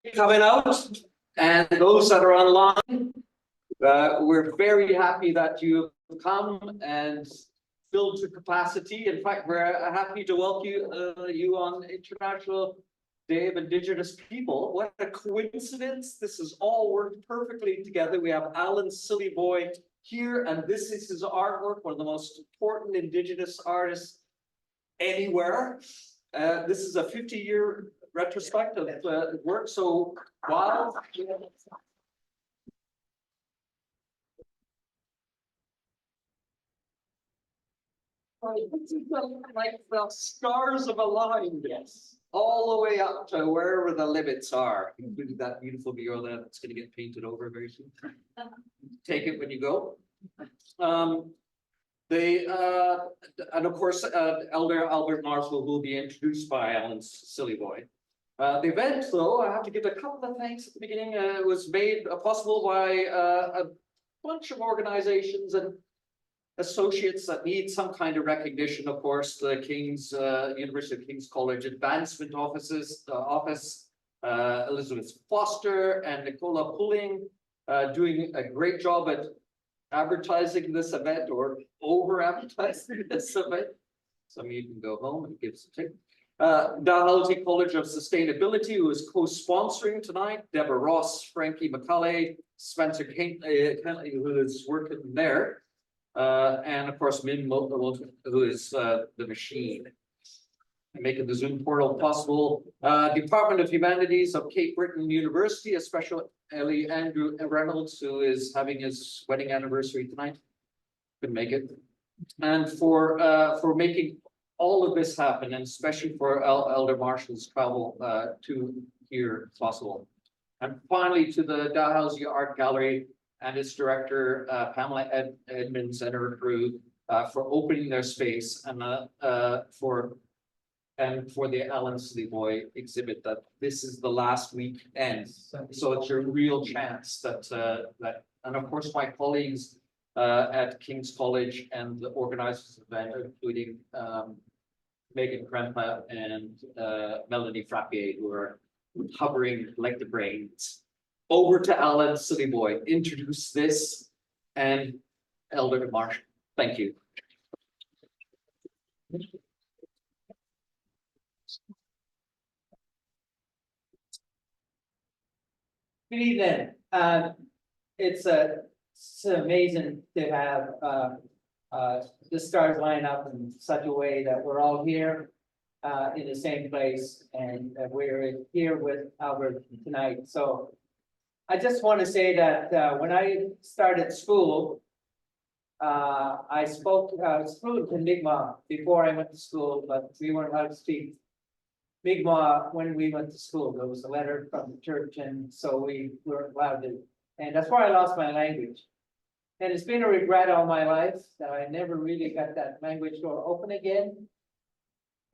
coming out, and those that are online, we're very happy that you have come and filled to capacity. In fact, we're happy to welcome you on International Day of Indigenous People. What a coincidence. This has all worked perfectly together. We have Alan Sillyboy here, and this is his artwork, one of the most important Indigenous artists anywhere. This is a 50-year retrospective work. So while like the stars of a line, yes, all the way up to wherever the limits are, including that beautiful mural that's going to get painted over very soon. Take it when you go. And of course, Elder Albert Marshall will be introduced by Alan Sillyboy. The event, though, I have to give a couple of thanks at the beginning. It was made possible by a bunch of organizations and associates that need some kind of recognition. Of course, the University of King's College Advancement Office, Elizabeth Foster and Nicola Pulling, doing a great job at advertising this event or over advertising this event. Some of you can go home and give some tips. Dalhousie College of Sustainability, who is co-sponsoring tonight, Deborah Ross, Frankie McCulley, Spencer Kentley, who is working there, and of course Min Moto, who is the machine making the Zoom portal possible. Department of Humanities of Cape Breton University, especially Andrew Reynolds, who is having his wedding anniversary tonight, couldn't make it, and for making all of this happen, and especially for Elder Marshall's travel to here possible. And finally, to the Dalhousie Art Gallery and its director, Pamela Edmonds, and her crew for opening their space and for the Alan Sillyboy exhibit, that this is the last weekend. So it's your real chance that, and of course my colleagues at King's College and the organizers of the event, including Megan Krempa and Melanie Frappier, who are hovering like the brains. Over to Alan Sillyboy, introduce this, and Elder Marshall. Thank you. Good evening. It's amazing to have the stars line up in such a way that we're all here in the same place, and we're here with Albert tonight. So I just want to say that when I started school, I spoke fluent in Mi'kmaq before I went to school, but we weren't allowed to speak Mi'kmaq when we went to school. There was a letter from the church, and so we weren't allowed to. And that's why I lost my language. And it's been a regret all my life that I never really got that language door open again.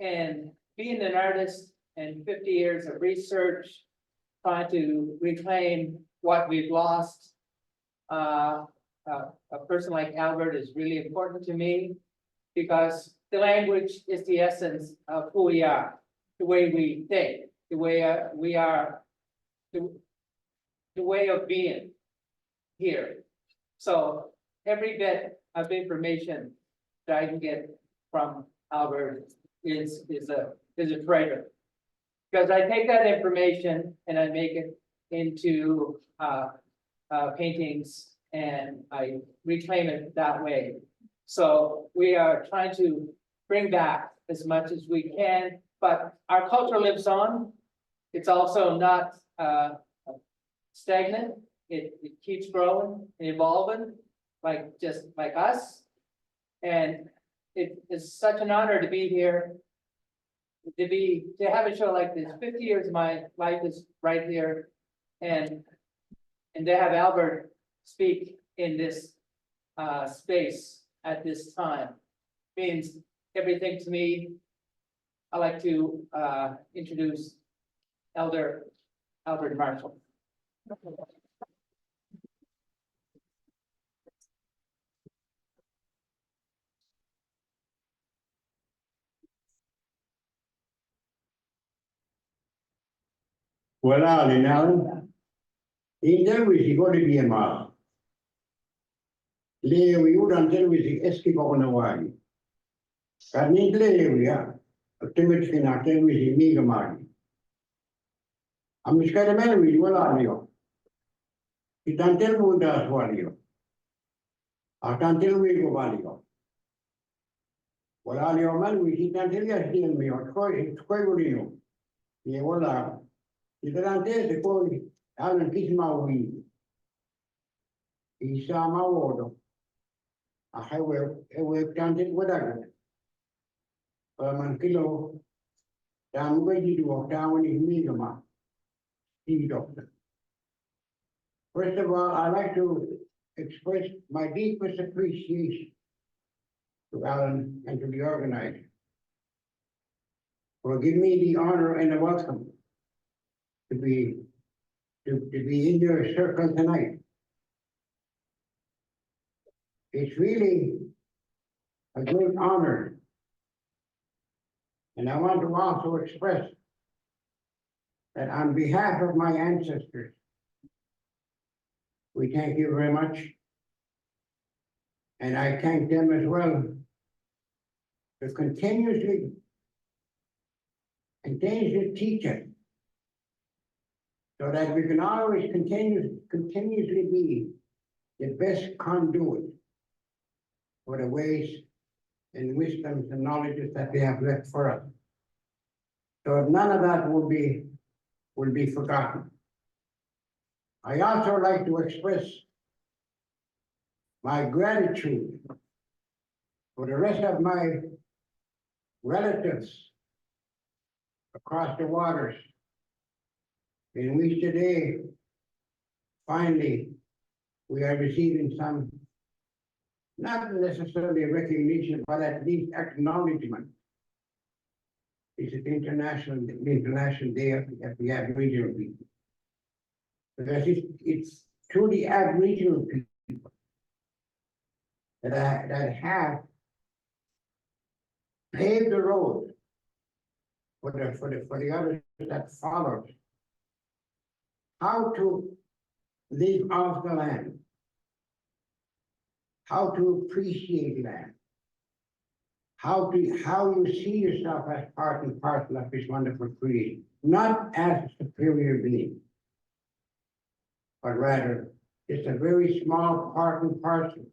And being an artist and 50 years of research, trying to reclaim what we've lost, a person like Albert is really important to me, because the language is the essence of who we are, the way we think, the way we are, the way of being here. So every bit of information that I can get from Albert is a treasure, because I take that information and I make it into paintings, and I reclaim it that way. So we are trying to bring back as much as we can, but our culture lives on. It's also not stagnant. It keeps growing and evolving, just like us. And it is such an honor to be here, to have a show like this. 50 years of my life is right here, and to have Albert speak in this space at this time means everything to me. I'd like to introduce Elder Albert Marshall. Voilà, les nains. In Delwisi go to be a mal. Leo, you don't tell me the Eskimo on a while. I need Leo, yeah. A timid thing, I tell me the mega man. I'm just going to marry you, well, are you? You don't tell me that's what you. I can't tell me go value. Well, are you man, we can't tell you, me, or it's quite good, you know. Yeah, well, you don't tell the boy, Alan Kisma, we. He saw my order. I have done it whatever. Man, kilo, down where you do, down when you meet them up. Doctor. First of all, I'd like to express my deepest appreciation to Alan and to the organizer for giving me the honor and the welcome to be in your circle tonight. It's really a great honor. And I want to also express that on behalf of my ancestors, we thank you very much. And I thank them as well for continuously teach us so that we can always continuously be the best conduit for the ways and wisdoms and knowledges that they have left for us. So none of that will be forgotten. I also like to express my gratitude for the rest of my relatives across the waters, in which today, finally, we are receiving some, not necessarily recognition, but at least acknowledgement. It's the International Day of the Aboriginal people. Because it's through the Aboriginal people that have paved the road for the others that followed, how to live off the land, how to appreciate land, how you see yourself as part and parcel of this wonderful creation, not as a superior being, but rather it's a very small part and parcel.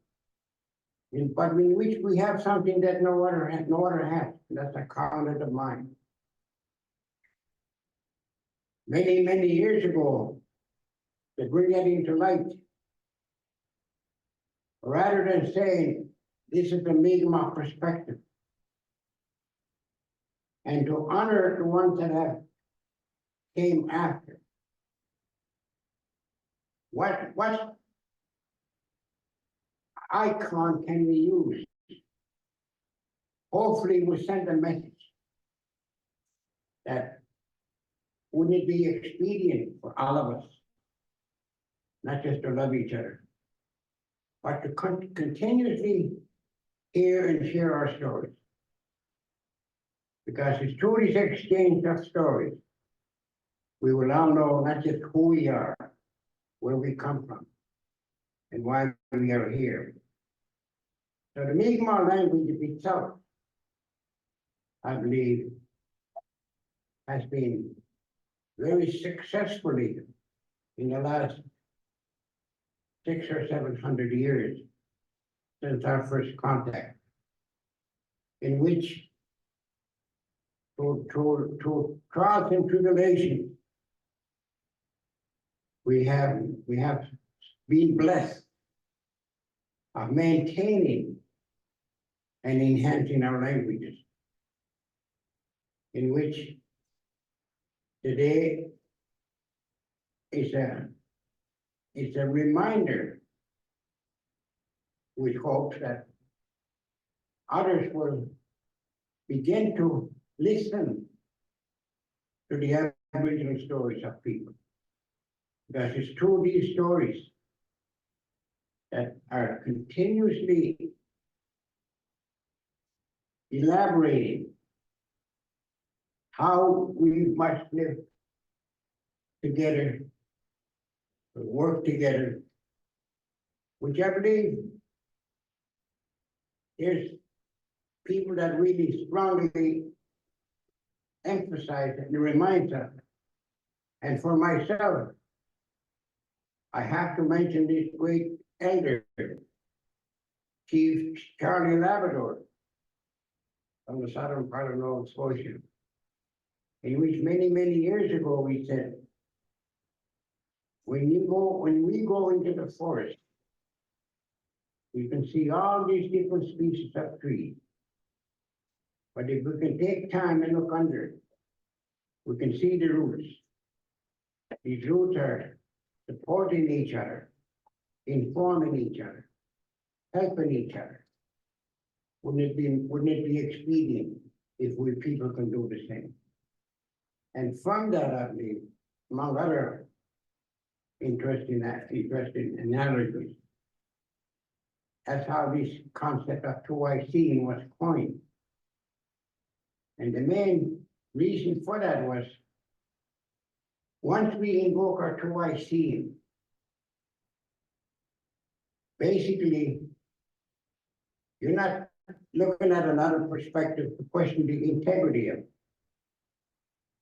But in which we have something that no other has, and that's a covenant of mind. Many years ago, to bring that into light, rather than saying this is the Mi'kmaq perspective, and to honor the ones that have came after. What icon can we use? Hopefully we send a message that wouldn't it be expedient for all of us, not just to love each other, but to continuously hear and share our stories. Because it's through this exchange of stories, we will all know not just who we are, where we come from, and why we are here. So the Mi'kmaq language itself, I believe, has been very successfully in the last 600 or 700 years since our first contact, in which to trials and tribulations, we have been blessed of maintaining and enhancing our languages, in which today is a reminder, with hopes that others will begin to listen to the Aboriginal stories of people. Because it's through these stories that are continuously elaborating how we must live together, work together, which I believe there's people that really strongly emphasize and remind us. And for myself, I have to mention this great elder, Chief Charlie Labrador, from the southern part of Nova Scotia, in which many years ago we said, when we go into the forest, you can see all these different species of trees. But if we can take time and look under, we can see the roots. These roots are supporting each other, informing each other, helping each other. Wouldn't it be expedient if we people can do the same? And from that, I believe, among other interesting analogies, that's how this concept of 2I seeing was coined. And the main reason for that was, once we invoke our 2I seeing, basically, you're not looking at another perspective to question the integrity of it,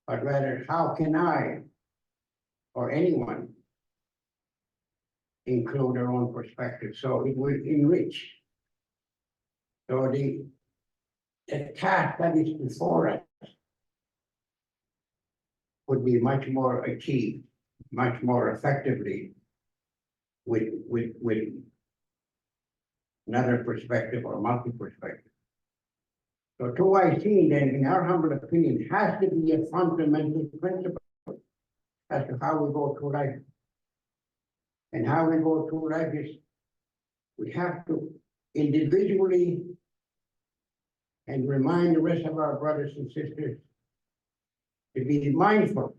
but rather, how can I or anyone include their own perspective, so it will enrich. So the task that is before us would be much more achieved, much more effectively with another perspective or multi-perspective. So 2I seeing, then, in our humble opinion, has to be a fundamental principle as to how we go through life. And how we go through life is, we have to individually and remind the rest of our brothers and sisters to be mindful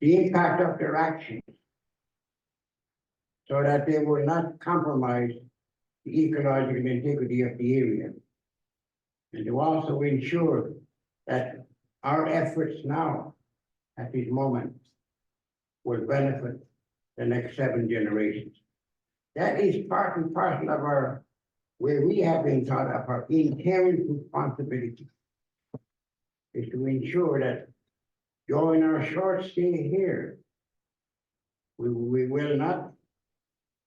the impact of their actions, so that they will not compromise the ecological integrity of the area. And to also ensure that our efforts now, at this moment, will benefit the next 7 generations. That is part and parcel of our, where we have been taught of our inherent responsibility, is to ensure that during our short stay here, we will not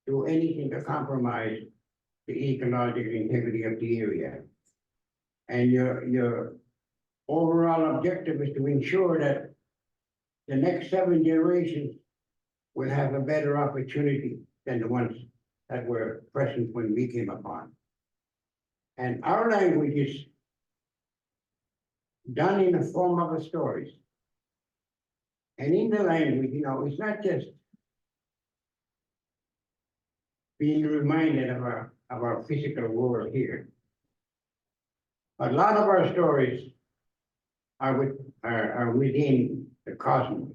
do anything to compromise the ecological integrity of the area. And your overall objective is to ensure that the next 7 generations will have a better opportunity than the ones that were present when we came upon. And our language is done in the form of a stories. And in the language, it's not just being reminded of our physical world here. A lot of our stories are within the cosmos.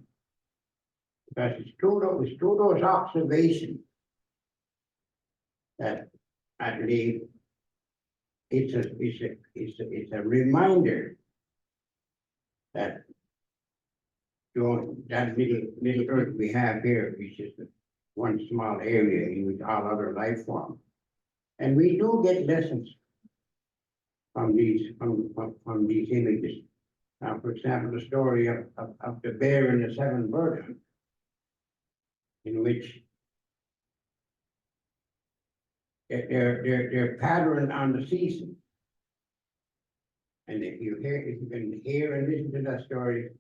Because it's through those observations that I believe it's a reminder that that little earth we have here is just one small area in which all other life forms. And we do get lessons from these images. Now, for example, the story of the bear and the 7 birds, in which they're patterned on the season. And if you can hear and listen to that story,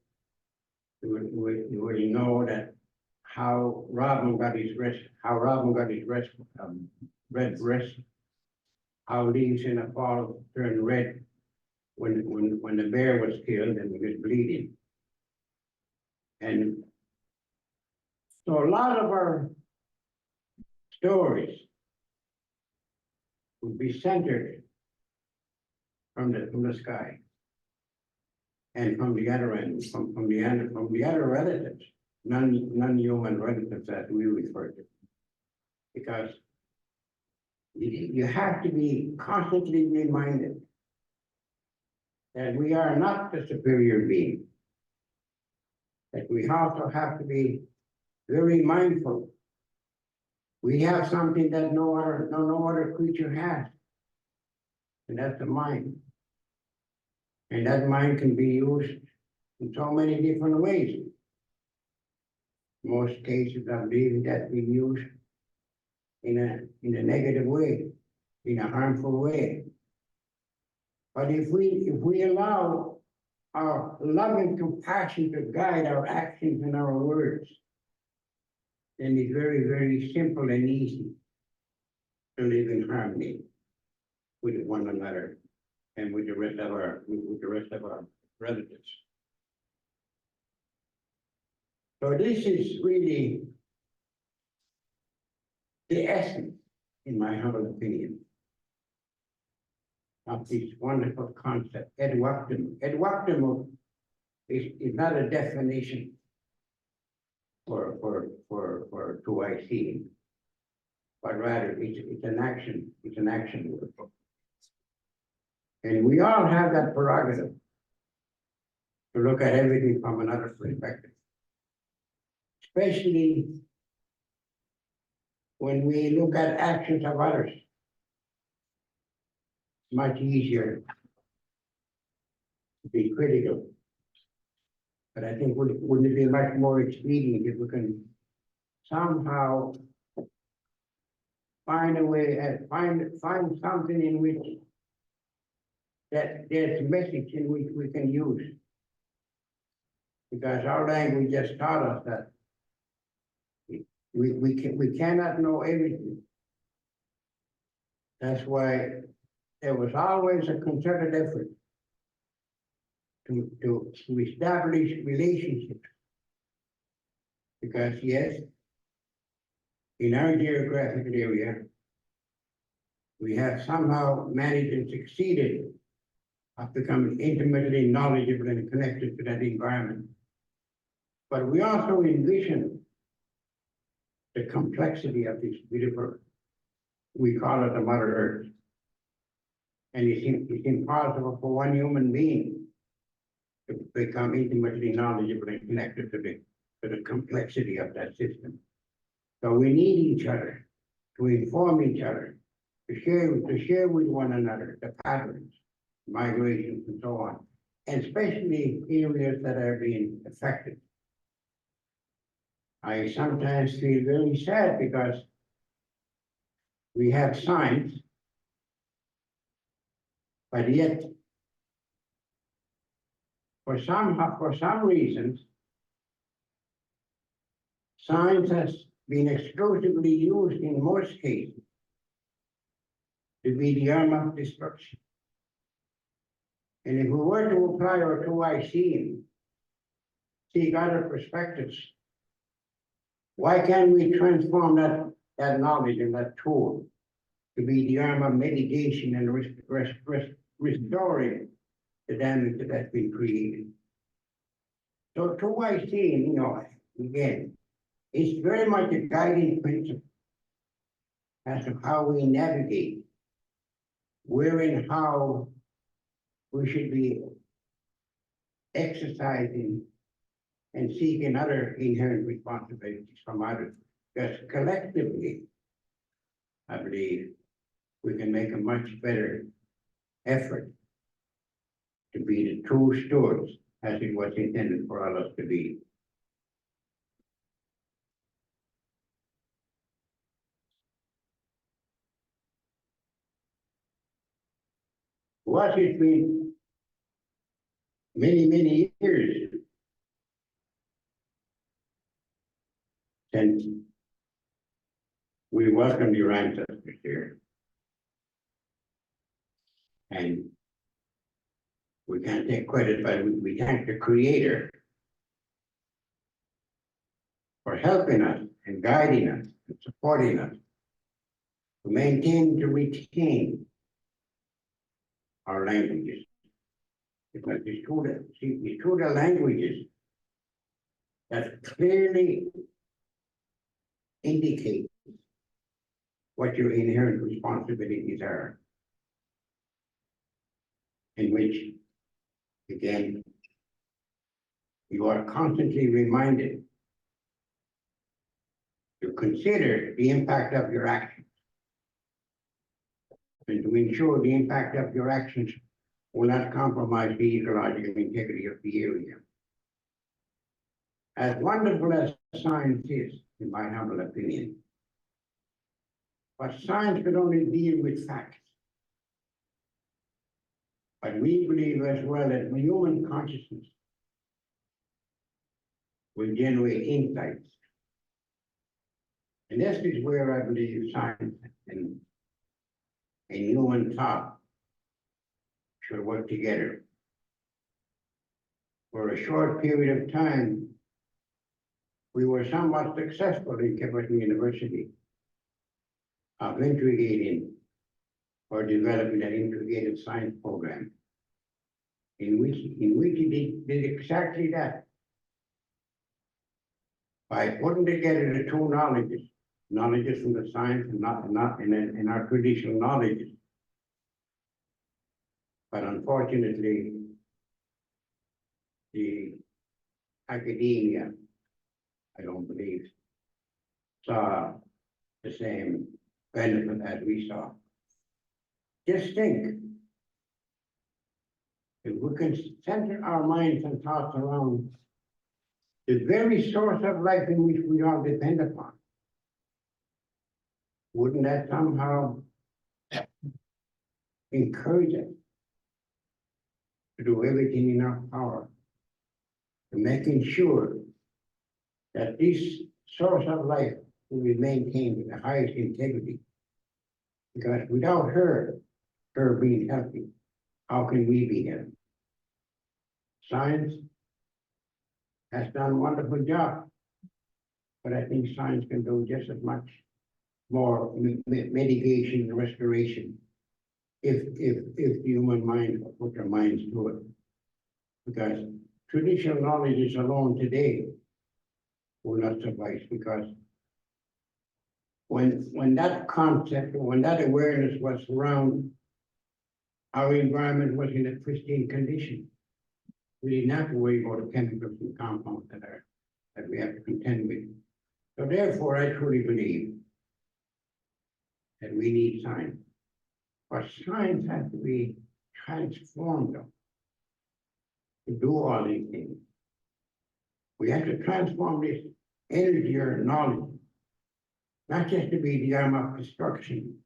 you will know that how Robin got his red breast, how leaves in the fall turned red when the bear was killed and he was bleeding. And so a lot of our stories would be centered from the sky and from the other end, from the other relatives, non-human relatives that we refer to. Because you have to be constantly reminded that we are not the superior being. that we also have to be very mindful. We have something that no other creature has. And that's the mind. And that mind can be used in so many different ways. Most cases, I believe that we use in a negative way, in a harmful way. But if we allow our love and compassion to guide our actions and our words, then it's very, very simple and easy to live in harmony with one another and with the rest of our relatives. So this is really the essence, in my humble opinion, of this wonderful concept, Etuaptmumk. Etuaptmumk is not a definition for 2IC, but rather it's an action word. And we all have that prerogative to look at everything from another perspective. Especially when we look at actions of others. Much easier to be critical. But I think wouldn't it be much more expedient if we can somehow find a way and find something in which that there's a message in which we can use. Because our language just taught us that we cannot know everything. That's why there was always a concerted effort to establish relationships. Because yes, in our geographical area, we have somehow managed and succeeded of becoming intimately knowledgeable and connected to that environment. But we also envision the complexity of this beautiful, we call it the Mother Earth. And it's impossible for one human being to become intimately knowledgeable and connected to the complexity of that system. So we need each other to inform each other, to share with one another the patterns, migrations, and so on, and especially areas that are being affected. I sometimes feel very sad because we have science, but yet, for some reasons, science has been exclusively used in most cases to be the arm of destruction. And if we were to apply our 2IC and seek other perspectives, why can't we transform that knowledge and that tool to be the arm of mitigation and restoring the damage that has been created? So 2IC, again, it's very much a guiding principle as to how we navigate, where and how we should be exercising and seeking other inherent responsibilities from others. Because collectively, I believe we can make a much better effort to be the true stewards as it was intended for all of us to be. What it's been many, many years since we welcomed your ancestors here. And we can't take credit, but we thank the Creator for helping us and guiding us and supporting us to maintain, to retain our languages. Because it's through the languages that clearly indicate what your inherent responsibilities are. In which, again, you are constantly reminded to consider the impact of your actions and to ensure the impact of your actions will not compromise the ecological integrity of the area. As wonderful as science is, in my humble opinion, but science could only deal with facts. But we believe as well that human consciousness will generate insights. And this is where I believe science and human thought should work together. For a short period of time, we were somewhat successful in Quebec University of integrating or developing an integrated science program in which it did exactly that. By putting together the two knowledges from the science and not in our traditional knowledges. But unfortunately, the academia, I don't believe, saw the same benefit as we saw. Just think, if we can center our minds and thoughts around the very source of life in which we all depend upon, wouldn't that somehow encourage us to do everything in our power to making sure that this source of life will be maintained with the highest integrity? Because without her being healthy, how can we be healthy? Science has done a wonderful job, but I think science can do just as much more mitigation and restoration if the human mind will put their minds to it. Because traditional knowledge alone today will not suffice, because when that concept, when that awareness was around, our environment was in a pristine condition. We didn't have to worry about the chemicals and compounds that we have to contend with. So therefore, I truly believe that we need science. But science has to be transformed to do all these things. We have to transform this energy or knowledge, not just to be the arm of destruction,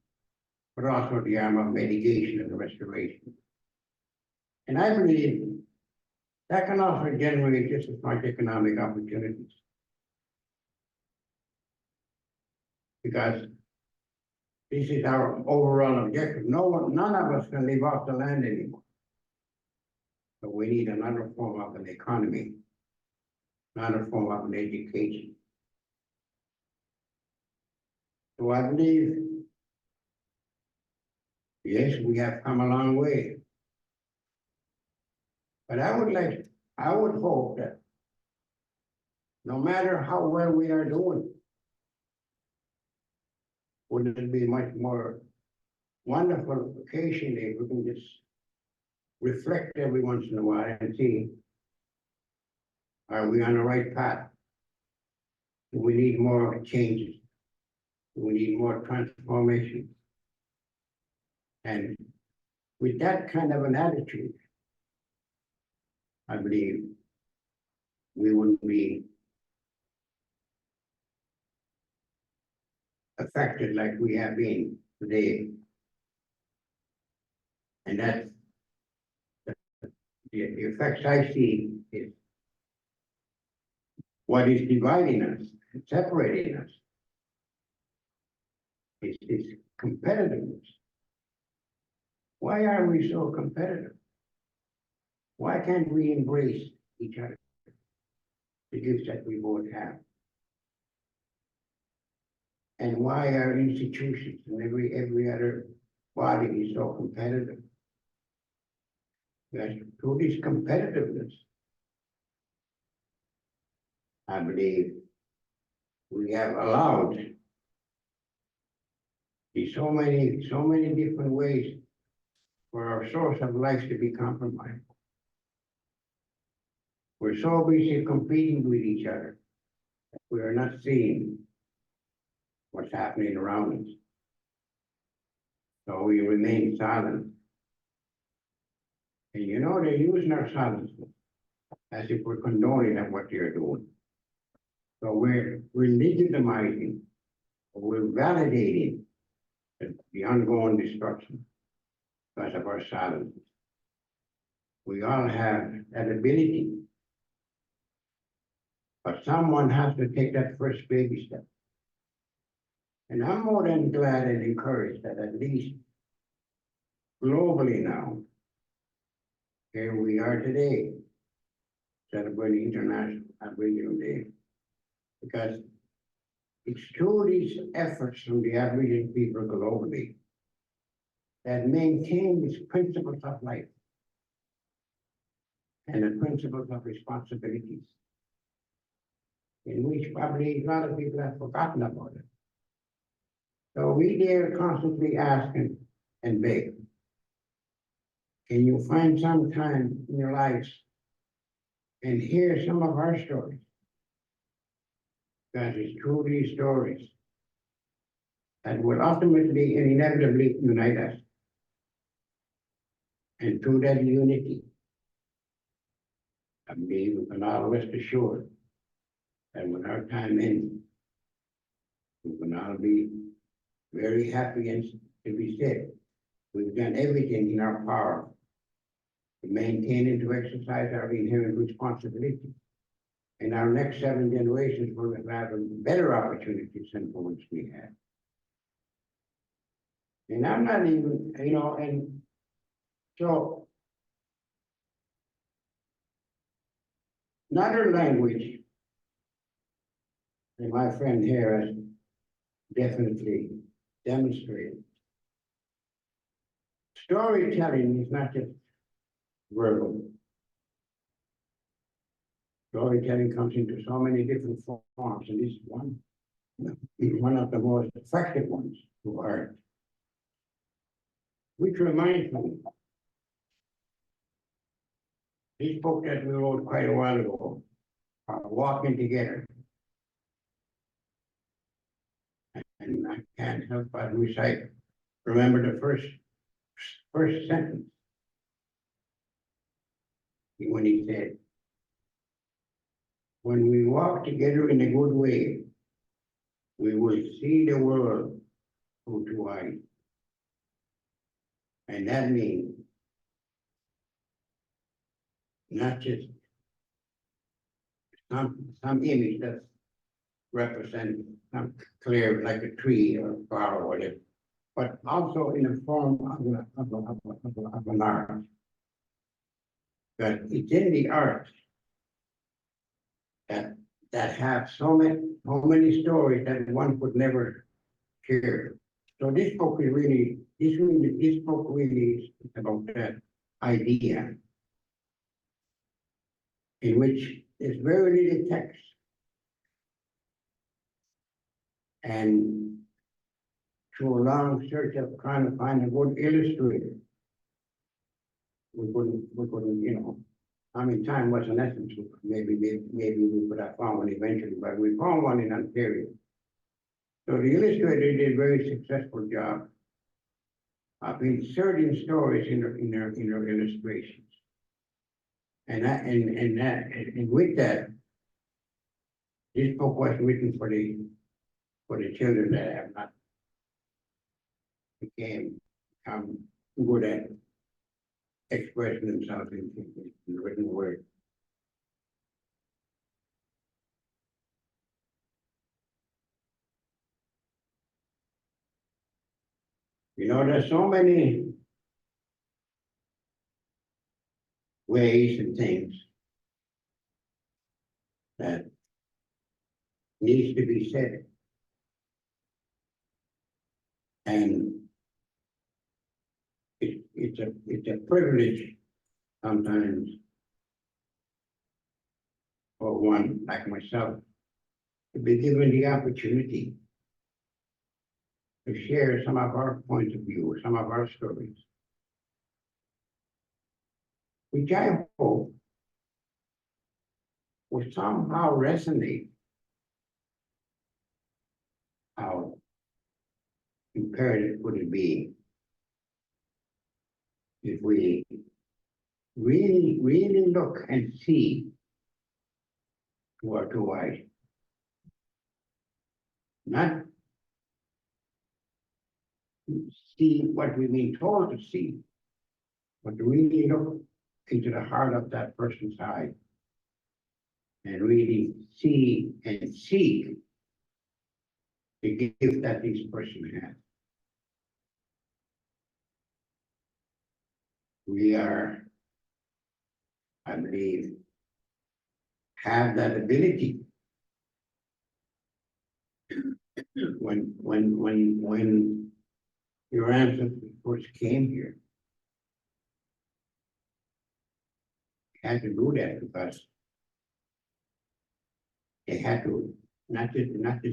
but also the arm of mitigation and restoration. And I believe that can also generate just as much economic opportunities. Because this is our overall objective. None of us can live off the land anymore. But we need another form of an economy, another form of an education. So I believe, yes, we have come a long way. But I would hope that no matter how well we are doing, wouldn't it be much more wonderful occasion if we can just reflect every once in a while and see, are we on the right path? Do we need more changes? Do we need more transformation? And with that kind of an attitude, I believe we wouldn't be affected like we have been today. And that's the effects I see is what is dividing us, separating us, is competitiveness. Why are we so competitive? Why can't we embrace each other, the gifts that we both have? And why are institutions and every other body is so competitive? Because through this competitiveness, I believe we have allowed so many different ways for our source of life to be compromised. We're so busy competing with each other. We are not seeing what's happening around us. So we remain silent. And you know, they're using our silence as if we're condoning of what they're doing. So we're legitimizing, or we're validating the ongoing destruction because of our silence. We all have that ability. But someone has to take that first baby step. And I'm more than glad and encouraged that at least globally now, here we are today, celebrating International Aboriginal Day. Because it's through these efforts from the Aboriginal people globally that maintain these principles of life and the principles of responsibilities, in which probably a lot of people have forgotten about it. So we dare constantly ask and beg, can you find some time in your lives and hear some of our stories? Because it's through these stories that will ultimately and inevitably unite us. And through that unity, I believe we can all rest assured that when our time ends, we can all be very happy and to be said, we've done everything in our power to maintain and to exercise our inherent responsibility. And our next 7 generations will have better opportunities than the ones we had. And I'm not even, you know, and so another language, and my friend here has definitely demonstrated. Storytelling is not just verbal. Storytelling comes into so many different forms, and this is one of the most effective ones to art. Which reminds me, this book that we wrote quite a while ago, Walking Together. And I can't help but recite, remember the first sentence. When he said, when we walk together in a good way, we will see the world through 2 eyes. And that means not just some image that represents some clear, like a tree or a flower or whatever, but also in the form of an art. That it's in the art that have so many stories that one could never hear. So this book is really, this book really is about that idea, in which there's very little text. And through a long search of trying to find a good illustrator, we couldn't, you know, I mean, time was an essence. Maybe we could have found one eventually, but we found one in Ontario. So the illustrator did a very successful job of inserting stories in their illustrations. And with that, this book was written for the children that have not become good at expressing themselves in the written word. You know, there's so many ways and things that needs to be said. And it's a privilege sometimes for one like myself to be given the opportunity to share some of our points of view, some of our stories, which I hope will somehow resonate. How imperative would it be if we really look and see to our two eyes? Not see what we've been told to see, but really look into the heart of that person's eye and really see and seek the gift that this person has. We are, I believe, have that ability. When your ancestors first came here, had to do that because they had to not just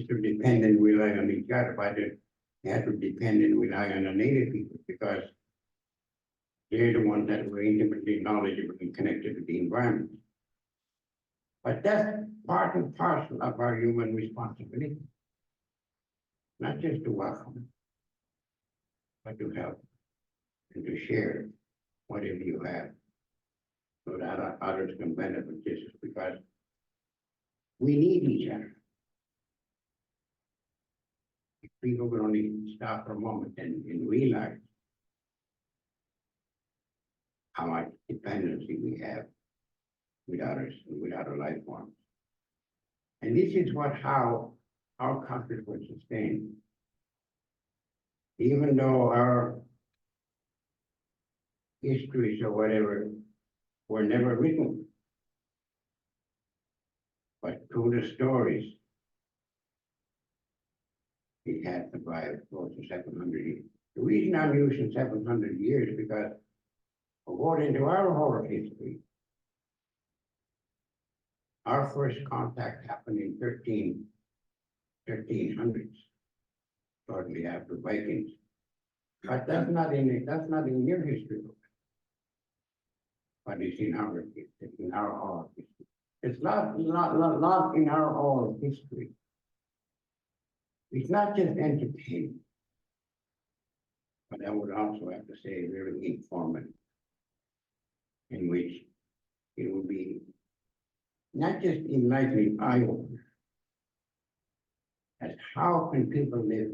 to depend and rely on each other, but they had to depend and rely on the native people because they're the ones that were intimately knowledgeable and connected to the environment. But that's part and parcel of our human responsibility. Not just to welcome, but to help and to share whatever you have so that others can benefit just because we need each other. If people will only stop for a moment and realize how much dependency we have with others and with other life forms. And this is how our country was sustained. Even though our histories or whatever were never written, but through the stories, it has survived close to 700 years. The reason I'm using 700 years is because according to our whole history, our first contact happened in 1300s, shortly after Vikings. But that's not in your history book. But it's in our history, it's in our oral history. It's not in our oral history. It's not just entertaining, but I would also have to say very informative, in which it will be not just enlightening eye-opener, as how can people live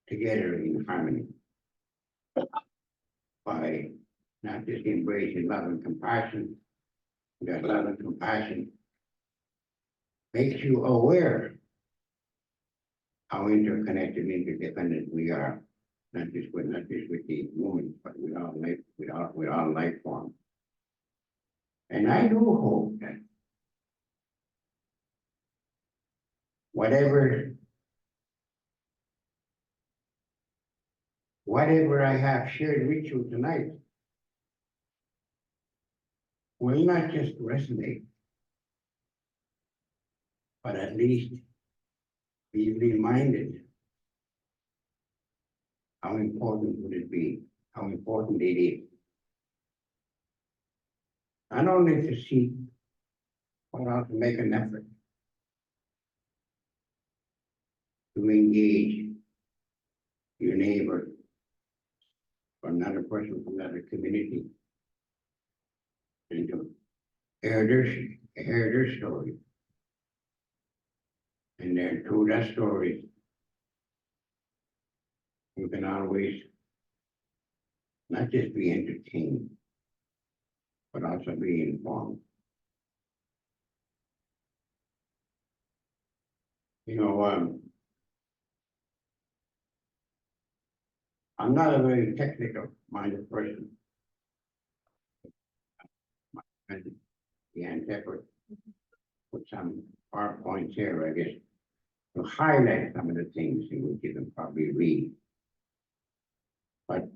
together in harmony by not just embracing love and compassion, because love and compassion makes you aware how interconnected and interdependent we are, not just with the humans, but with all life forms. And I do hope that whatever I have shared with you tonight will not just resonate, but at least be reminded how important would it be, how important it is. Not only to seek, but also make an effort to engage your neighbor or another person from another community and to hear their story. And then through that story, you can always not just be entertained, but also be informed. You know, I'm not a very technical minded person. And the Antepa put some PowerPoints here, I guess, to highlight some of the things in which you can probably read. But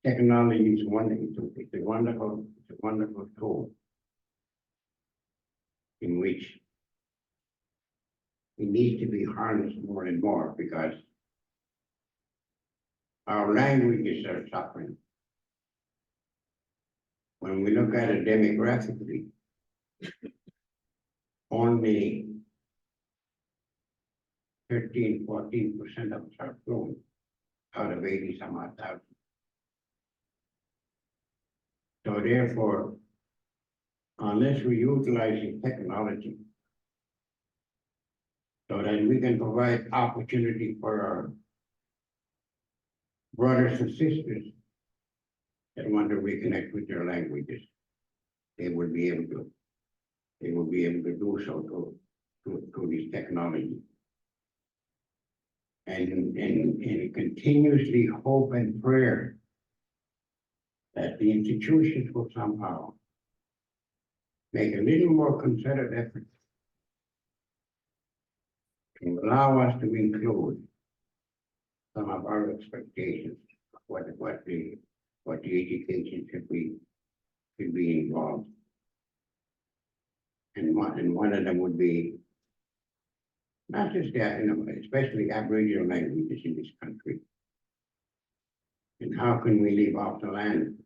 technology is it's a wonderful tool in which it needs to be harnessed more and more because our languages are suffering. when we look at it demographically, only 13–14% of us are fluent out of 80 some odd thousand. So therefore, unless we're utilizing technology so that we can provide opportunity for our brothers and sisters that want to reconnect with their languages, they will be able to do so through this technology. And continuously hope and prayer that the institutions will somehow make a little more concerted effort to allow us to include some of our expectations of what the education should be involved. And one of them would be not just that, especially Aboriginal languages in this country. And how can we leave off the land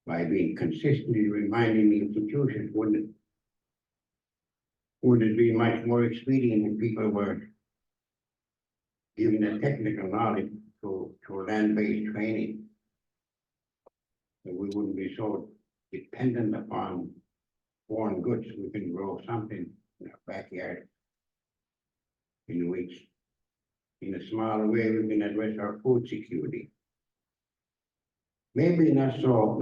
by being consistently reminding the institutions? Would it be much more expedient if people were given the technical knowledge to land-based training? That we wouldn't be so dependent upon foreign goods. We can grow something in our backyard in which, in a smaller way, we can address our food security. Maybe not so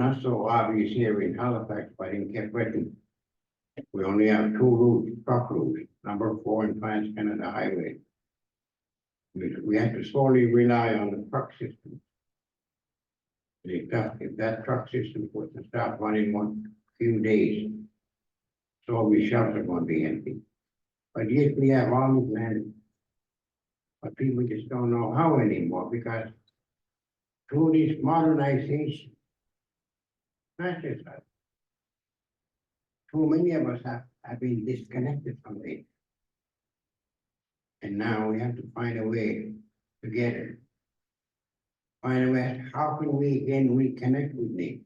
obvious here in Halifax, but in Cape Breton, we only have 2 routes, truck routes, number 4 and Trans-Canada Highway. We have to solely rely on the truck system. If that truck system was to stop running one few days, so we shelves are going to be empty. But yet we have all these land, but people just don't know how anymore, because through this modernization, not just us, too many of us have been disconnected from it. And now we have to find a way together. Find a way, how can we again reconnect with nature?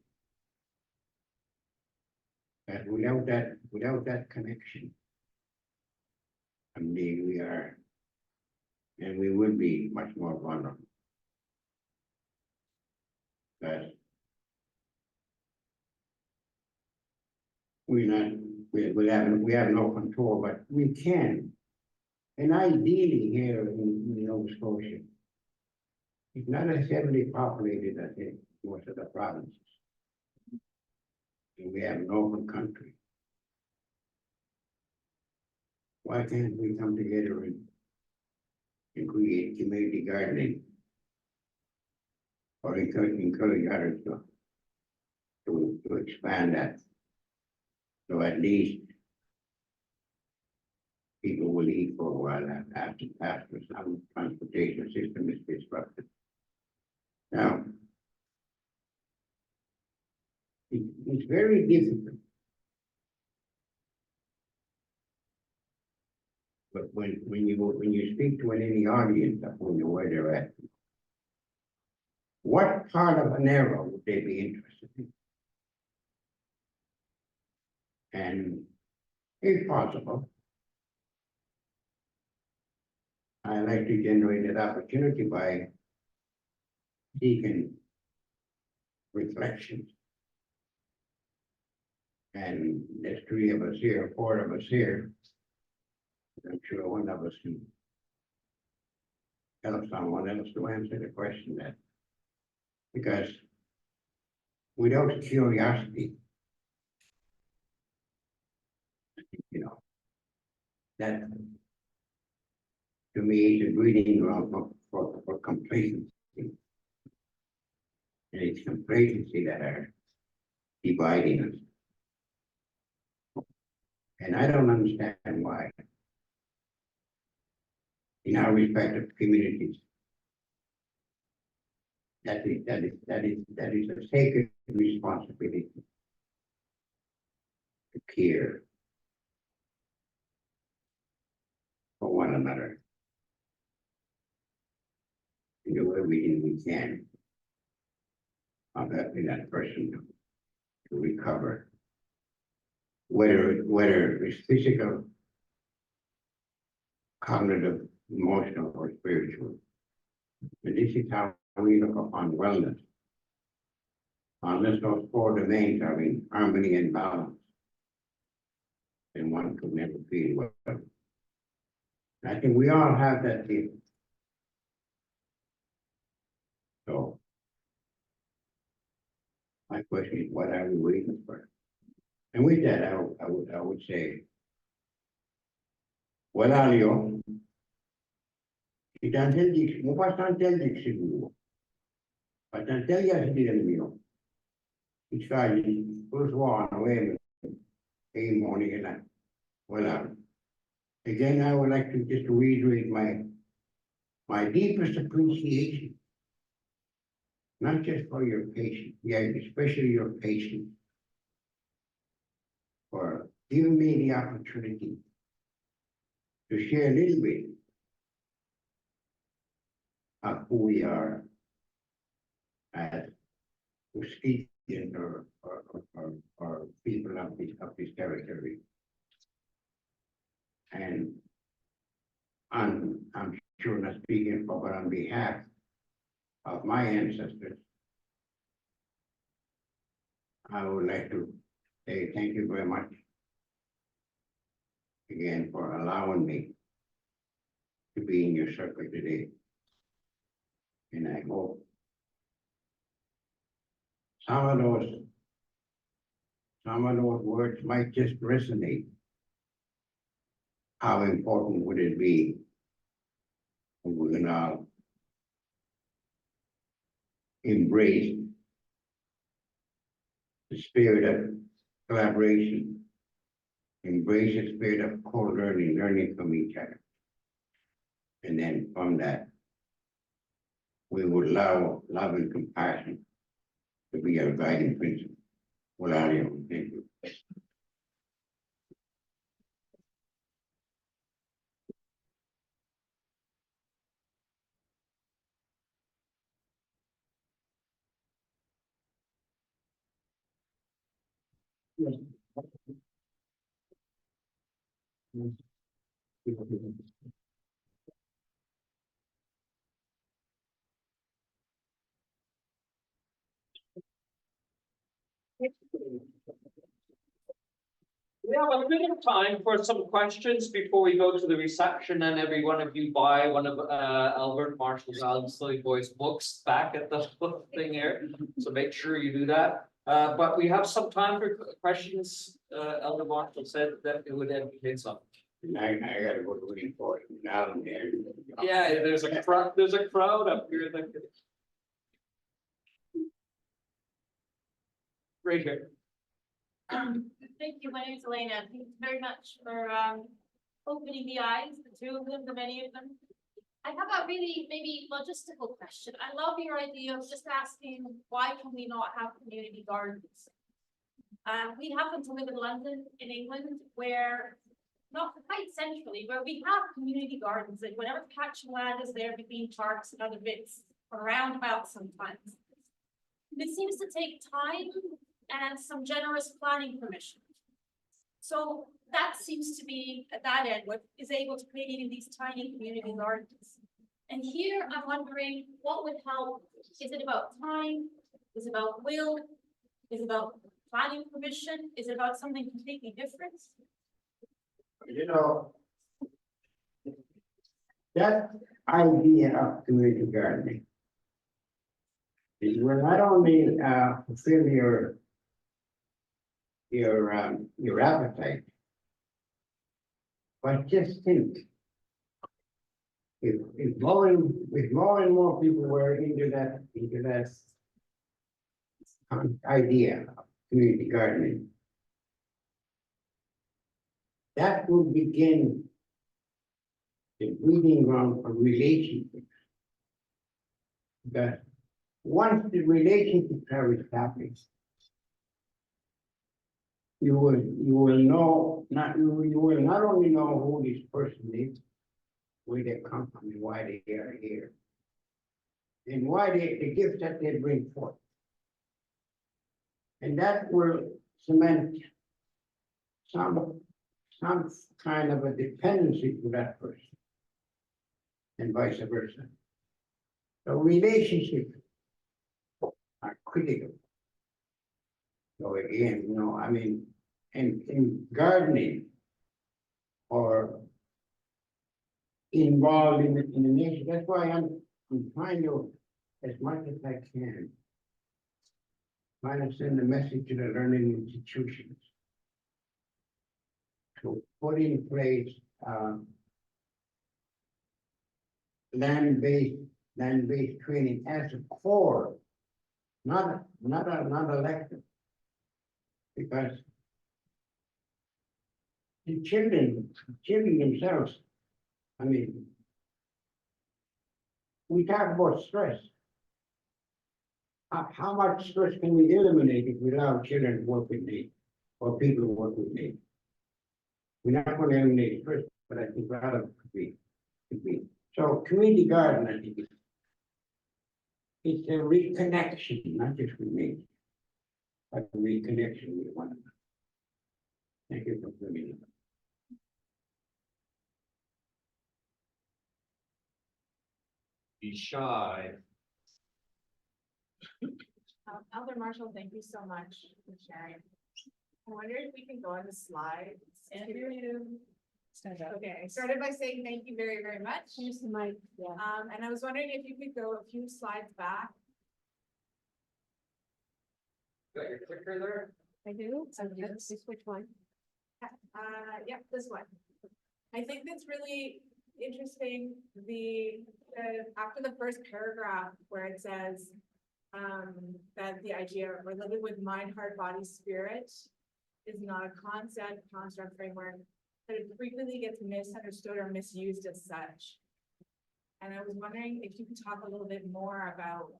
But without that connection, someday we are, and we will be much more vulnerable. But we have no control, but we can. And ideally here in Nova Scotia, it's not as heavily populated as in most of the provinces. And we have an open country. Why can't we come together and create community gardening? Or encourage others to expand that. So at least people will eat for a while after some transportation system is disrupted. Now, it's very difficult. But when you speak to any audience that will know where they're at, what part of an era would they be interested in? And if possible, I like to generate that opportunity by seeking reflections. And there's 3 of us here, 4 of us here. I'm sure one of us can help someone else to answer the question that, because without curiosity, that to me is a breeding ground for complacency. And it's complacency that are dividing us. And I don't understand why. In our respective communities, that is a sacred responsibility to care for one another. Do everything we can of helping that person to recover. Whether it's physical, cognitive, emotional, or spiritual. And this is how we look upon wellness. Unless those four domains are in harmony and balance, then one could never feel well. I think we all have that feeling. So my question is, what are we waiting for? And with that, I would say, wala niyo, itantel mupastantel siguro. Patantel ya hindi niyo. Iskali, first one away, a morning and night. Wala. Again, I would like to just reiterate my deepest appreciation. Not just for your patient, yeah, especially your patient, for giving me the opportunity to share a little bit of who we are as Scotians or people of this territory. And I'm sure not speaking for, but on behalf of my ancestors, I would like to say thank you very much again for allowing me to be in your circle today. And I hope some of those words might just resonate. How important would it be if we're gonna embrace the spirit of collaboration, embrace the spirit of learning from each other. And then from that, we would allow love and compassion to be our guiding principle. Well, thank you. We have a bit of time for some questions before we go to the reception, and every one of you buy one of Albert Marshall's Silly Boys books back at the thing here. So make sure you do that. But we have some time for questions. Elder Marshall said that it would entertain some. I gotta go to reading for it now and there. Yeah, there's a crowd up here that could. Right here. Thank you. My name is Elena. Thank you very much for opening the eyes, the two of them, the many of them. I have a really maybe logistical question. I love your idea of just asking why can we not have community gardens? We happen to live in London, in England, where not quite centrally, where we have community gardens, and whatever patch of land is there between parks and other bits, or roundabouts sometimes. It seems to take time and some generous planning permission. So that seems to be at that end what is able to create even these tiny community gardens. And here I'm wondering what would help. Is it about time? Is it about will? Is it about planning permission? Is it about something completely different? You know, that idea of community gardening is will not only fulfill your appetite, but just think, if more and more people were into that idea of community gardening, that would begin the breeding ground for relationships. That once the relationships are established, you will not only know who this person is, where they come from, and why they are here, and why the gifts that they bring forth. And that will cement some kind of a dependency to that person. And vice versa. So relationships are critical. So again, I mean, in gardening or involved in the nature, that's why I'm trying to, as much as I can, trying to send a message to the learning institutions to put in place land-based training as a core, not elective. Because the children themselves, I mean, we talk about stress. How much stress can we eliminate if we allow children to work with me or people to work with me? We're not going to eliminate stress, but I think a lot of it could be. So community garden, I think it's a reconnection, not just with me, but a reconnection with one another. Thank you for coming. Be shy. Elder Marshall, thank you so much for sharing. I wonder if we can go on the slides. Okay, I started by saying thank you very, very much. Here's the mic, yeah. And I was wondering if you could go a few slides back. Got your clicker there? I do, so let's which one? Yep, this one. I think that's really interesting, after the first paragraph where it says that the idea of living with mind, heart, body, spirit is not a concept, construct, framework, but it frequently gets misunderstood or misused as such. And I was wondering if you could talk a little bit more about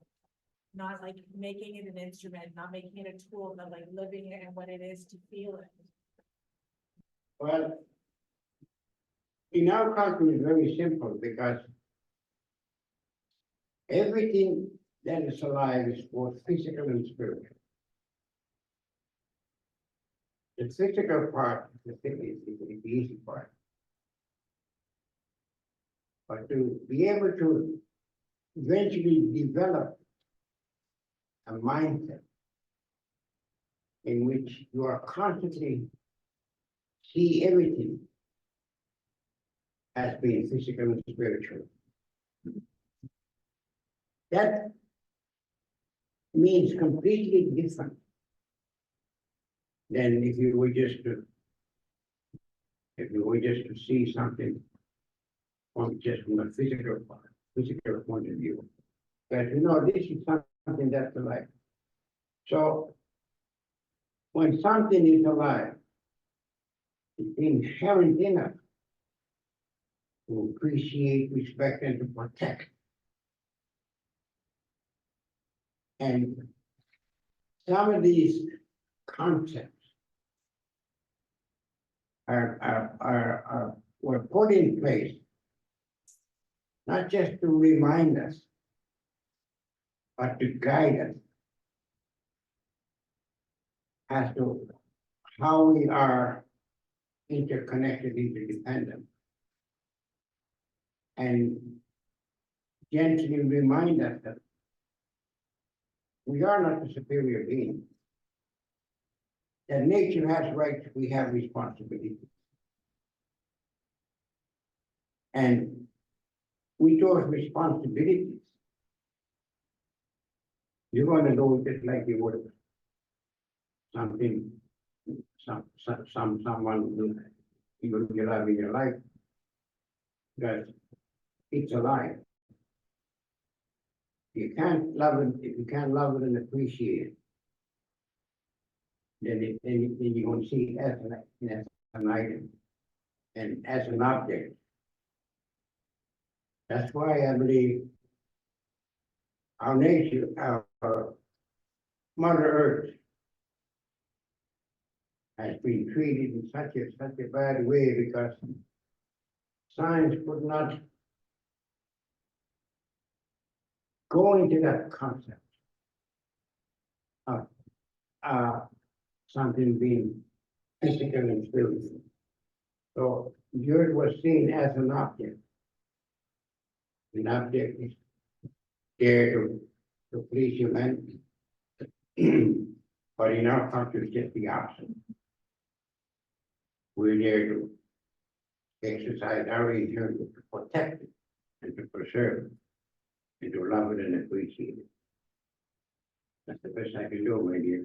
not like making it an instrument, not making it a tool, but like living it and what it is to feel it. Well, in our culture is very simple because everything that is alive is both physical and spiritual. The physical part is the easy part. But to be able to eventually develop a mindset in which you are constantly see everything as being physical and spiritual. That means completely different than if you were just to see something from the physical point of view. But this is something that's alive. So when something is alive, it's inherent in us to appreciate, respect, and to protect. And some of these concepts were put in place not just to remind us, but to guide us as to how we are interconnected, interdependent, and gently remind us that we are not the superior being. That nature has rights, we have responsibilities. And with those responsibilities, you're going to do it like you would something, someone you love in your life, because it's alive. You can't love it if you can't love it and appreciate it. Then you're going to see it as an item and as an object. That's why I believe our nature, our Mother Earth, has been treated in such a bad way because science could not go into that concept of something being physical and spiritual. So yours was seen as an object. An object is there to please humanity. But in our culture, it's just the opposite. We're there to exercise our reason to protect it and to preserve it and to love it and appreciate it. That's the best I can do, my dear.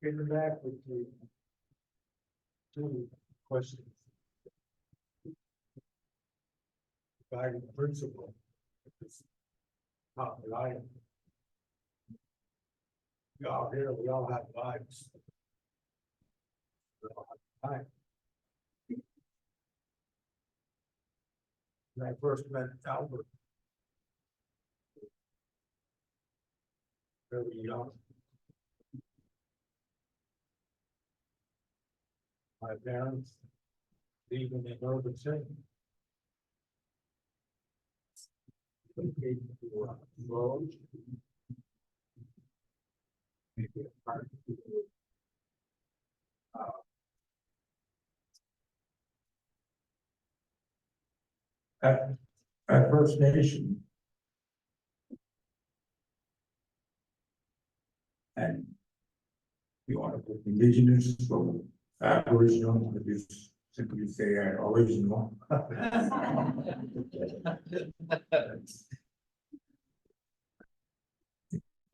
Getting back with the two questions. Guiding principle. Is top line. We all here, we all have lives. We all have time. When I first met Albert. Very young. My parents, even in urban setting. Road. Maybe a park. At First Nation. And you want to put Indigenous or Aboriginal, if you simply say original.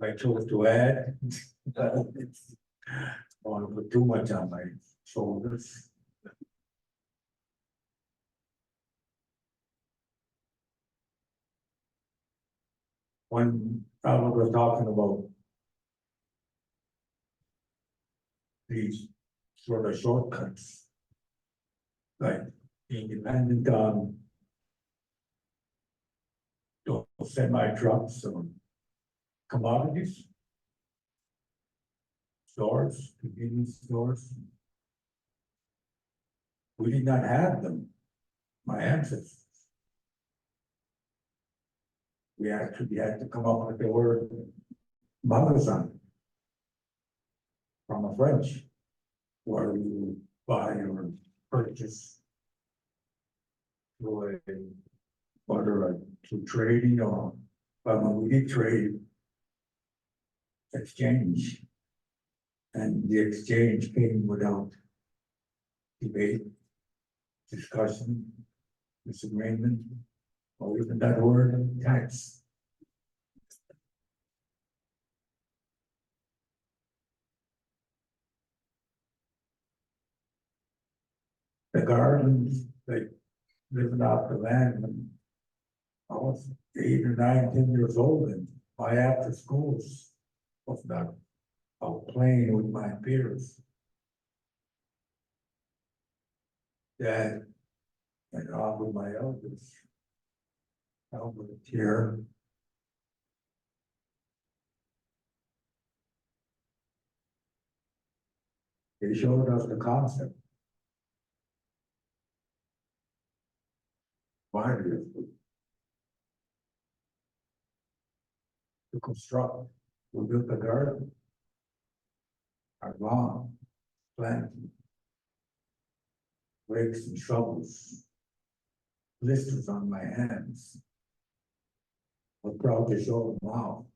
I chose to add. I want to put too much on my shoulders. When I was talking about these sort of shortcuts, like being dependent on those semi-trucks or commodities, stores, convenience stores. We did not have them, my ancestors. We actually had to come up with the word magasin from a French, where you buy or purchase through whether through trading or, but when we did trade, exchange, and the exchange came without debate, discussion, disagreement, or even that word, tax. The gardens, like living off the land when I was 8 or 9, 10 years old, and my after schools was not out playing with my peers. Dad and on with my elders. Albert here. They showed us the concept. Why do to construct, we built a garden. Our lawn, planting. Rakes and shovels. Blisters on my hands. I'm proud to show them off.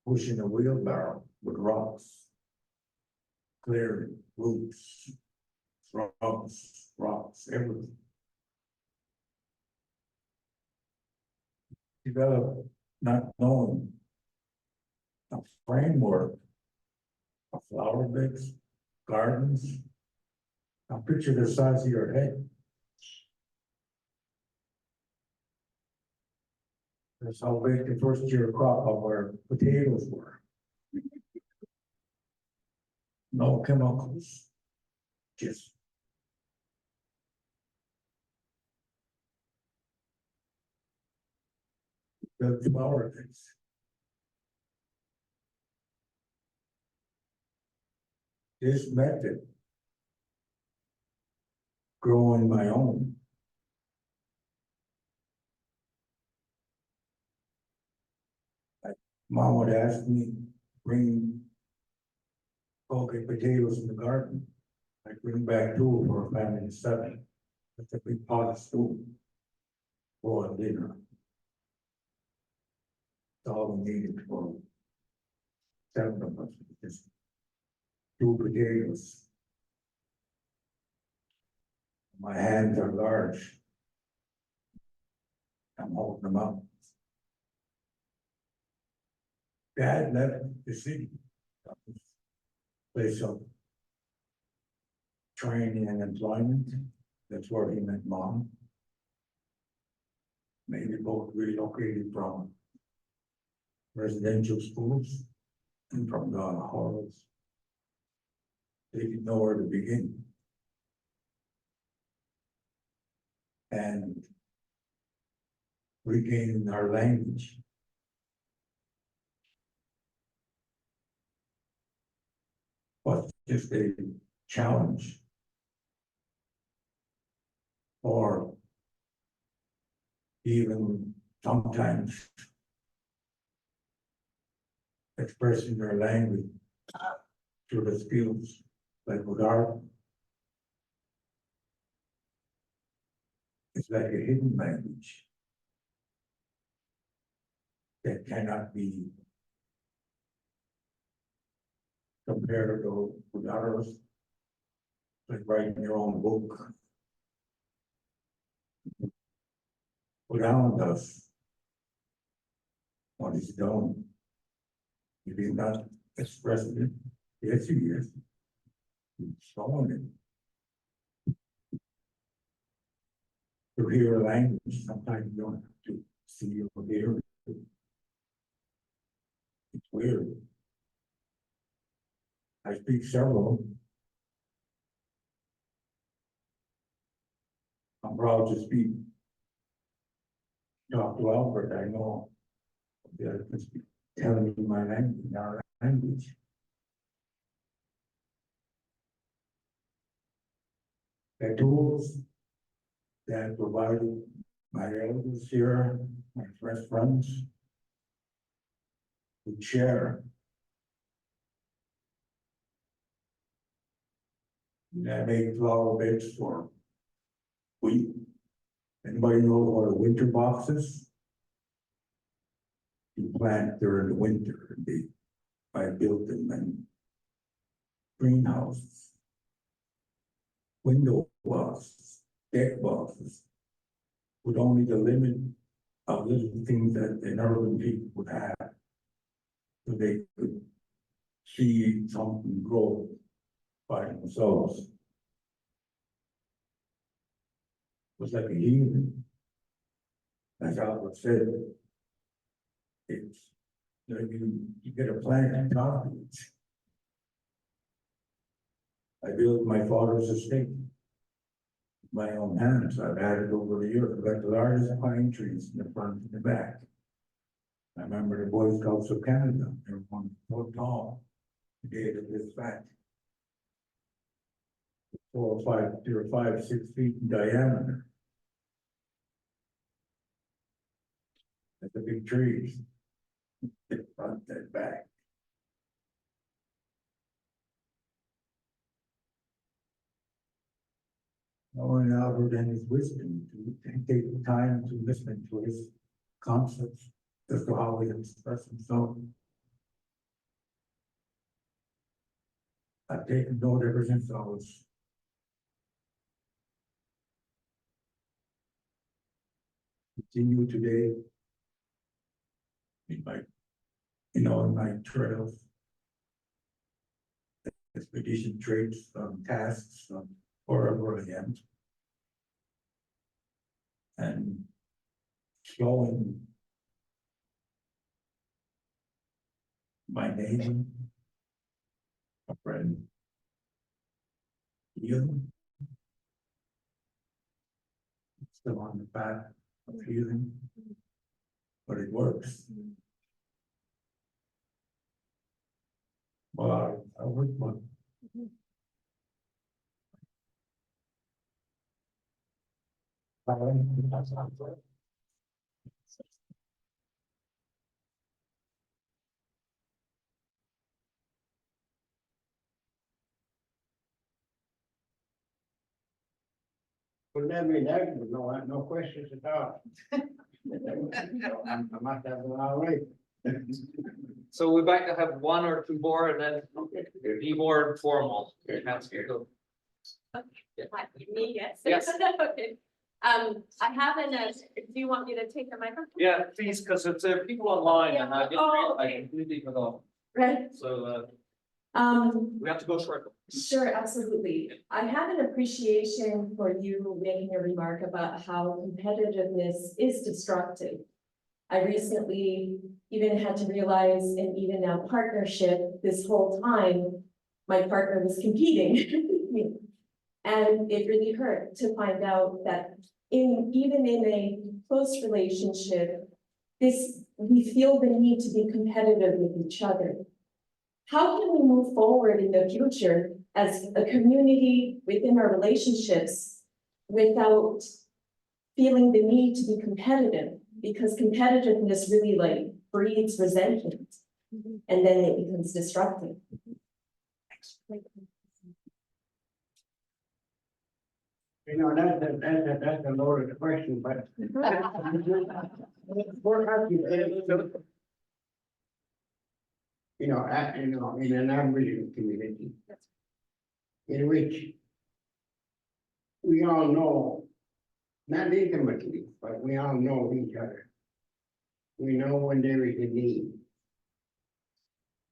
Pushing a wheelbarrow with rocks. Clearing roots, rocks, everything. Develop not knowing a framework of flower beds, gardens. Now picture the size of your head. That's how big the first year crop of our potatoes were. No chemicals, just the flower beds. This method, growing my own, Mom would ask me, bring poke potatoes in the garden. I bring back two for a family of 7. That's a big pot of stew. For dinner. That's all we needed for 7 of us, just 2 potatoes. My hands are large. I'm holding them up. Dad left the city. Place of training and employment. That's where he met Mom. Maybe both relocated from residential schools and from the halls. They didn't know where to begin. And regaining our language. Was just a challenge. Or even sometimes expressing their language through the skills, like with art. It's like a hidden language that cannot be compared to with others. Like writing your own book. Without us, what is done? If he's not expressing it, yes, he is. He's showing it. To hear a language, sometimes you don't have to see or hear it. It's weird. I speak several. I'm proud to speak. Talk to Albert, I know. They're telling me my language, our language. The tools that provided my elders here, my best friends, would share. And I make flower beds for wheat. Anybody know what a winter box is? You plant during the winter. I built them in greenhouses, window boxes, deck boxes, with only the limit of little things that an urban people would have. So they could see something grow by themselves. It was like a healing. As Albert said, it's like you get a plant and talk to it. I built my father's estate. My own hands, I've added over the years, I've got the largest pine trees in the front and the back. I remember the Boy Scouts of Canada, they were 1 foot tall. The day of this fact. 4 or 5, they were 5, 6 feet in diameter. That's the big trees. The front and back. Knowing Albert and his wisdom, to take the time to listen to his concepts, as to how he expressed himself. I've taken note ever since I was continue today in my, in my trails, expedition traits, tasks, wherever I am. And showing my neighbor, a friend, healing. Still on the path of healing, but it works. Well, I work one. Well, let me know, no questions at all. I must have been all right. So we might have one or two more and then be more formal. Me, yes. Yes. Okay. I have do you want me to take the microphone? Yeah, please, because it's people online and I Oh, I okay. completely forgot. Right, So we have to go short. sure, absolutely. I have an appreciation for you making a remark about how competitiveness is destructive. I recently even had to realize, and even now partnership, this whole time, my partner was competing. And it really hurt to find out that even in a close relationship, we feel the need to be competitive with each other. How can we move forward in the future as a community within our relationships without feeling the need to be competitive? Because competitiveness really like breeds resentment, and then it becomes destructive. You know, that's a loaded question, but. What have you said? You know, in an Aboriginal community. In which. We all know, not intimately, but we all know each other. We know when there is a need.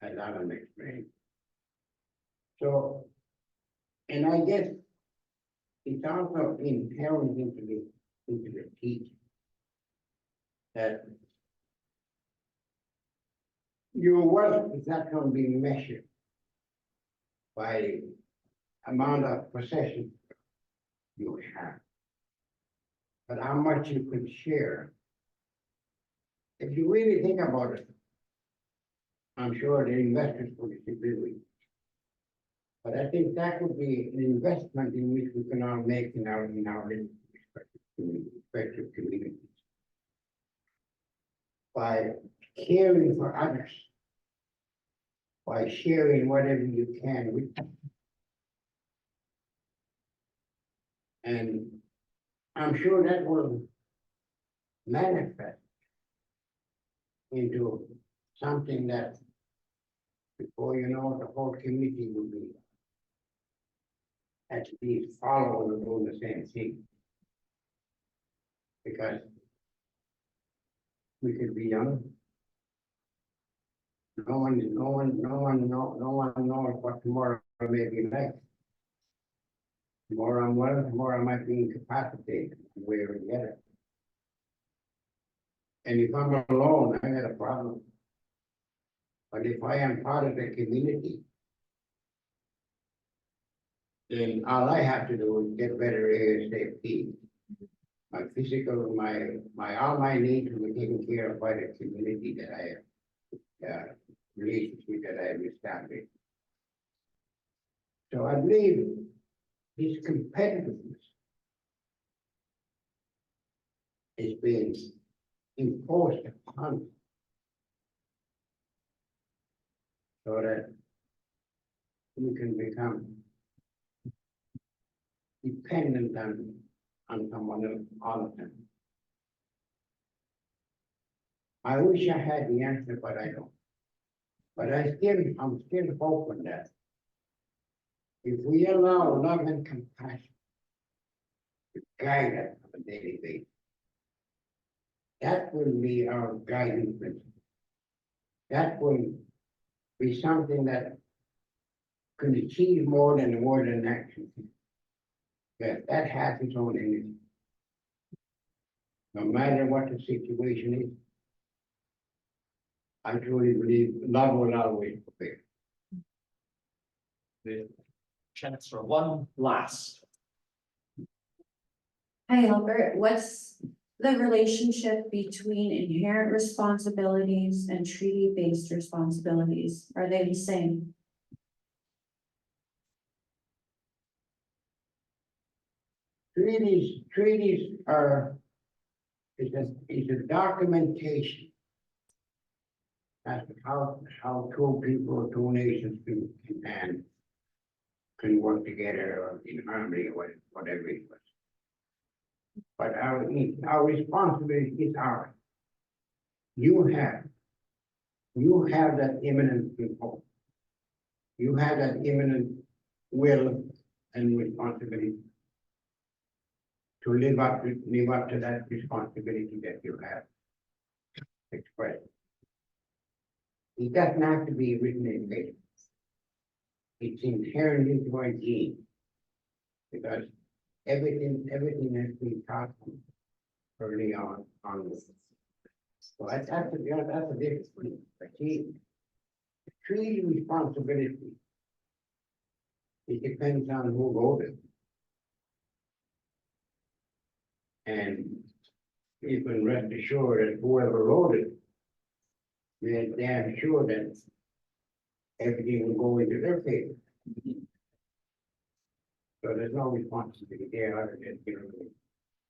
As Alan explained. So, and I guess it's also inherent into the teaching that your worth is not going to be measured by the amount of possessions you have, but how much you can share. If you really think about it, I'm sure the investors would disagree with you. But I think that would be an investment in which we can all make in our respective communities. By caring for others. By sharing whatever you can with them. And I'm sure that will manifest into something that before you know the whole community will be at least following and doing the same thing. Because we could be young. No one knows what tomorrow may be like. Tomorrow I'm well, tomorrow I might be incapacitated one way or the other. And if I'm alone, I got a problem. But if I am part of the community, then all I have to do is get better ASAP. My physical, all my needs will be taken care of by the community that I have, relationship that I have established. So I believe this competitiveness is being enforced upon us so that we can become dependent on someone else all the time. I wish I had the answer, but I don't. But I'm still hoping that if we allow love and compassion to guide us on a daily basis, that will be our guiding principle. That will be something that can achieve more than word and action. That has its own energy. No matter what the situation is, I truly believe love will always prevail. The chance for one last. Hi, Albert. What's the relationship between inherent responsibilities and treaty-based responsibilities? Are they the same? Treaties are, is a documentation as to how two people, two nations can work together or in harmony or whatever it was. But our responsibility is ours. You have that imminent control. You have that imminent will and responsibility to live up to that responsibility that you have expressed. It doesn't have to be written in paper. It's inherent into our gene. Because everything has been taught early on this. So that's the difference between the gene. Treaty responsibility. It depends on who wrote it. And you can rest assured that whoever wrote it, they're damn sure that everything will go into their favor. So there's no responsibility there other than,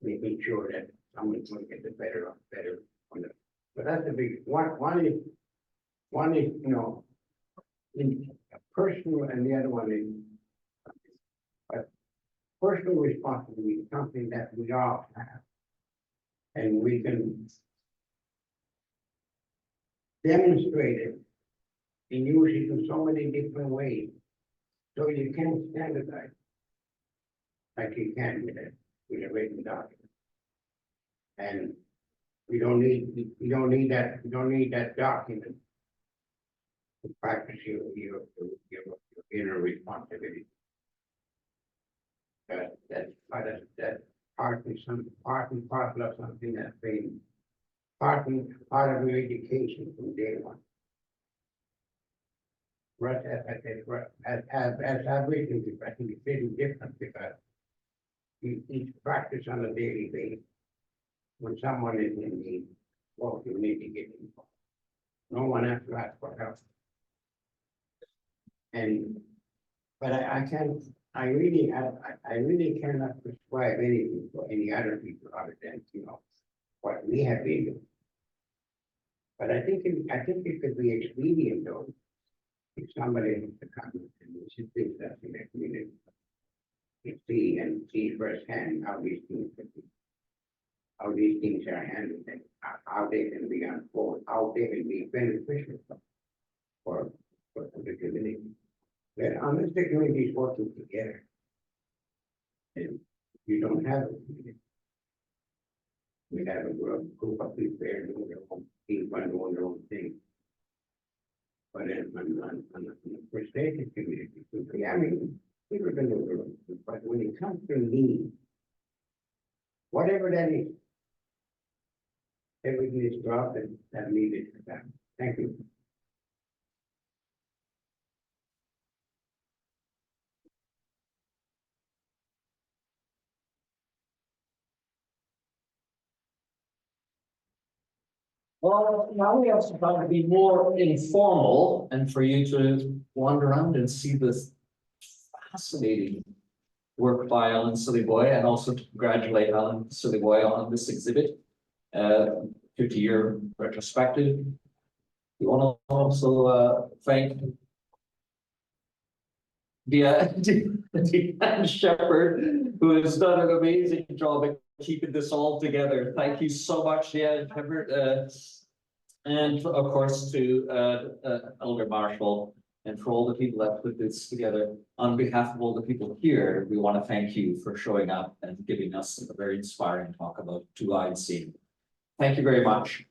making sure that someone's going to get the better on it. But that's the big one is, in personal, and the other one is personal responsibility is something that we all have. And we can demonstrate it and use it in so many different ways. So you can standardize like you can with a written document. And we don't need that document to practice your inner responsibility. That's part and parcel of something that's been part of your education from day one. Right, as I've written, I think it's very different because it's practiced on a daily basis. When someone is in need, well, you need to get involved. No one has to ask for help. But I really cannot prescribe anything for any other people other than, what we have been doing. But I think it could be expedient though, if somebody wants to come and visit us in the community, to see firsthand how these things could be, how these things are handled, and how they can be unfolded, how they can be beneficial for the community. But unless the community is working together, and you don't have a community. We have a group of people there doing their own thing, doing their own thing. But on the frustrated community, I mean, people are going to do it, but when it comes to need, whatever that is, everything is dropped and that needed for that. Thank you. Well, now we also thought to be more informal and for you to wander around and see this fascinating work by Alan Sillyboy, and also to congratulate Alan Sillyboy on this exhibit, 50-year retrospective. We want to also thank Deanne Shepherd, who has done an amazing job at keeping this all together. Thank you so much, Deanne Shepherd, and of course to Elder Marshall, and for all the people that put this together. On behalf of all the people here, we want to thank you for showing up and giving us a very inspiring talk about two-eyed seeing. Thank you very much.